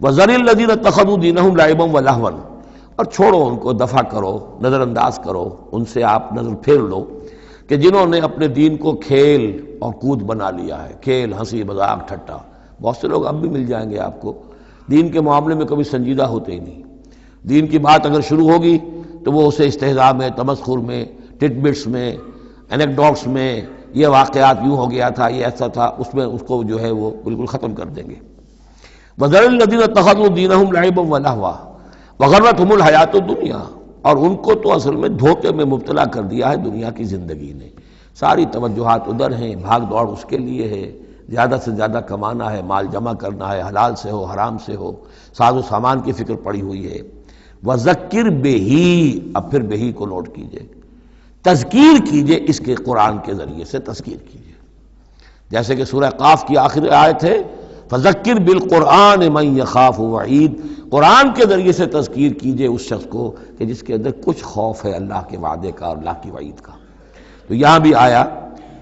وَذَرِ الَّذِينَ اتَّخَذُوا دِينَهُمْ لَعِبًا وَلَهْوًا، اور چھوڑو ان کو، دفع کرو، نظر انداز کرو، ان سے آپ نظر پھیر لو کہ جنہوں نے اپنے دین کو کھیل اور کود بنا لیا ہے، کھیل، ہنسی مذاق، ٹھٹا۔ بہت سے لوگ اب بھی مل جائیں گے آپ کو دین کے معاملے میں کبھی سنجیدہ ہوتے ہی نہیں۔ دین کی بات اگر شروع ہوگی تو وہ اسے استہزاء میں، تمسخر میں، ٹٹ بٹس میں، اینیکڈوٹس میں، یہ واقعات یوں ہو گیا تھا، یہ ایسا تھا، اس میں اس کو جو ہے وہ بالکل ختم کر دیں گے۔ وَذَرِ الَّذِينَ اتَّخَذُوا دِينَهُمْ لَعِبًا وَلَهْوًا وَغَرَّتْهُمُ الْحَيَاةُ الدُّنْيَا، اور ان کو تو اصل میں دھوکے میں مبتلا کر دیا ہے دنیا کی زندگی نے۔ ساری توجہات ادھر ہیں، بھاگ دوڑ اس کے لیے ہے، زیادہ سے زیادہ کمانا ہے، مال جمع کرنا ہے، حلال سے ہو حرام سے ہو، ساز و سامان کی فکر پڑی ہوئی ہے۔ وَذَكِّرْ بِهِ، اب پھر بہی کو نوٹ کیجئے، تذکیر کیجئے، اس کے قرآن کے ذریعے سے تذکیر کیجئے، جیسے کہ سورہ قاف کی آخری آیت ہے فَذَكِّرْ بِالْقُرْآنِ مَنْ يَخَافُ وَعِيدٍ، قرآن کے ذریعے سے تذکیر کیجئے اس شخص کو کہ جس کے اندر کچھ خوف ہے اللہ کے وعدے کا اور اللہ کی وعید کا۔ تو یہاں بھی آیا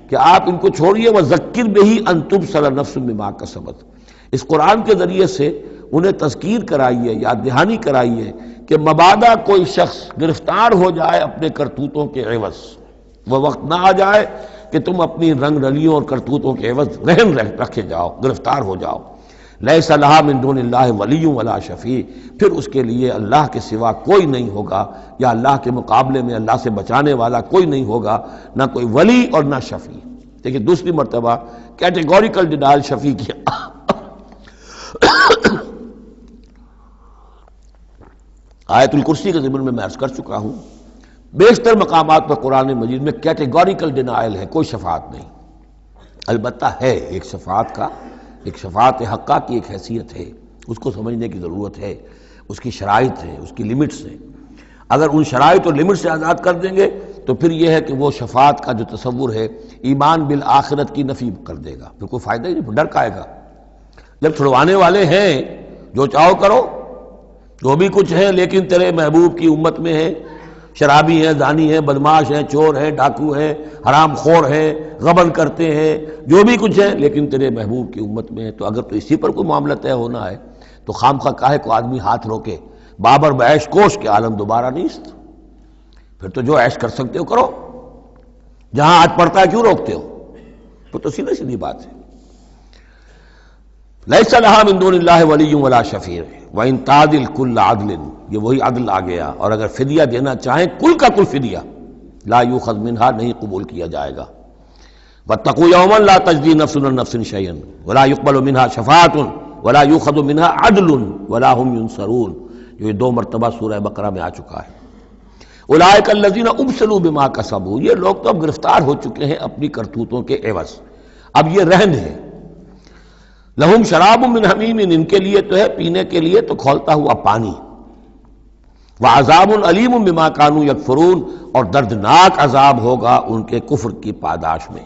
کہ آپ ان کو چھوڑیے، وَذَكِّرْ بِهِ أَن تُبْصَرَ نَفْسٌ بِمَا كَسَبَتْ، اس قرآن کے ذریعے سے انہیں تذکیر کرائیے، یاد دہانی کرائیے کہ مبادا کوئی شخص گرفتار ہو جائے اپنے کرتوتوں کے عوض، وہ وقت نہ آ جائے کہ تم اپنی رنگ رلیوں اور کرتوتوں کے عوض رہن رکھے جاؤ، گرفتار ہو جاؤ۔ لیس لہا من دون اللہ ولی ولا شفیع، پھر اس کے لیے اللہ کے سوا کوئی نہیں ہوگا، یا اللہ کے مقابلے میں اللہ سے بچانے والا کوئی نہیں ہوگا، نہ کوئی ولی اور نہ شفیع۔ دیکھیں دوسری مرتبہ کیٹیگوریکل ڈینائل شفیع کیا۔ آیت الکرسی کے ضمن میں عرض کر چکا ہوں، بیشتر مقامات پر قرآن مجید میں کیٹیگوریکل ڈینائل ہے، کوئی شفاعت نہیں۔ البتہ ہے ایک شفاعت کا، ایک شفاعت حقہ کی ایک حیثیت ہے، اس کو سمجھنے کی ضرورت ہے، اس کی شرائط ہے، اس کی لیمٹس ہیں۔ اگر ان شرائط اور لیمٹ سے آزاد کر دیں گے تو پھر یہ ہے کہ وہ شفاعت کا جو تصور ہے ایمان بالآخرت کی نفی کر دے گا، پھر کوئی فائدہ ہی نہیں، ڈر کائے گا۔ جب چھڑوانے والے ہیں جو چاہو کرو، جو بھی کچھ ہے، لیکن تیرے محبوب کی امت میں ہے، شرابی ہیں، زانی ہیں، بدماش ہیں، چور ہیں، ڈاکو ہیں، حرام خور ہیں، غبن کرتے ہیں، جو بھی کچھ ہے، لیکن تیرے محبوب کی امت میں ہے، تو اگر تو اسی پر کوئی معاملہ طے ہونا ہے تو خام خواہ کاہے کو آدمی ہاتھ روکے؟ بابر بعیش کوش کے عالم دوبارہ نیست، پھر تو جو عیش کر سکتے ہو کرو، جہاں آج پڑتا ہے کیوں روکتے ہو؟ تو سیدھی سیدھی بات ہے۔ لیس لہا من دون اللہ ولی ولا شفیع وَإِن تَعْدِلْ كُلَّ عَدْلٍ، یہ وہی عدل آ گیا، اور اگر فدیہ دینا چاہیں کل کا کل فدیہ، لا یؤخذ منہا، نہیں قبول کیا جائے گا۔ وَاتَّقُوا یَوْمًا لَا تَجْزِی نَفْسٌ عَن نَفْسٍ شَیْئًا وَلَا يُقْبَلُ مِنْہَا شَفَاعَةٌ وَلَا يُؤْخَذُ مِنْہَا عَدْلٌ وَلَا هُمْ يُنصَرُونَ، جو یہ 2 مرتبہ سورہ بقرہ میں آ چکا ہے۔ اولئک الذین ابسلوا بما کسبوا، یہ لوگ تو اب گرفتار ہو چکے ہیں اپنی کرتوتوں کے عوض، اب یہ رہن ہے۔ لہم شراب من حمیم، ان کے لیے تو ہے پینے کے لیے تو کھولتا ہوا پانی۔ وعذاب علیم بما کانوا یکفرون، اور دردناک عذاب ہوگا ان کے کفر کی پاداش میں۔